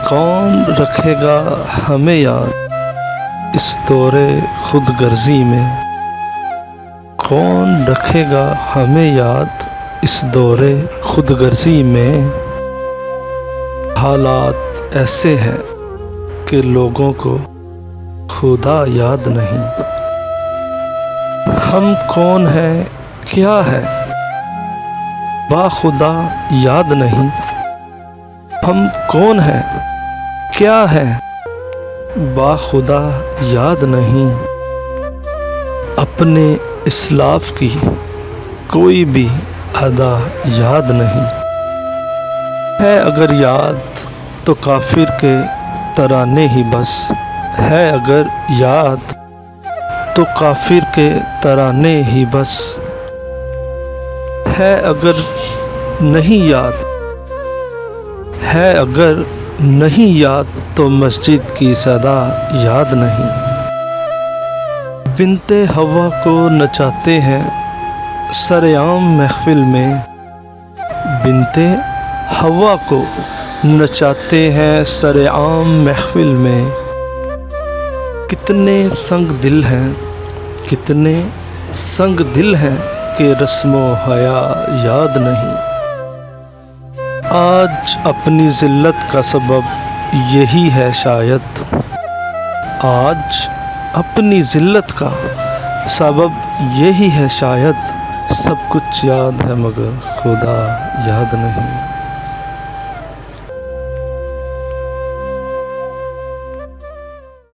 کون رکھے گا ہمیں یاد اس دور خود غرضی میں؟ کون رکھے گا ہمیں یاد اس دور خود غرضی میں؟ حالات ایسے ہیں کہ لوگوں کو خدا یاد نہیں۔ ہم کون ہیں کیا ہے باخدا یاد نہیں۔ ہم کون ہیں کیا ہے باخدا یاد نہیں۔ اپنے اسلاف کی کوئی بھی ادا یاد نہیں۔ ہے اگر یاد تو کافر کے ترانے ہی بس، ہے اگر یاد تو کافر کے ترانے ہی بس۔ ہے اگر نہیں یاد، ہے اگر نہیں یاد تو مسجد کی صدا یاد نہیں۔ بنت حوا کو نچاتے ہیں سرعام محفل میں، بنت حوا کو نچاتے ہیں سرعام محفل میں۔ کتنے سنگ دل ہیں، کتنے سنگ دل ہیں کہ رسم و حیا یاد نہیں۔ آج اپنی ذلت کا سبب یہی ہے شاید، آج اپنی ذلت کا سبب یہی ہے شاید۔ سب کچھ یاد ہے مگر خدا یاد نہیں۔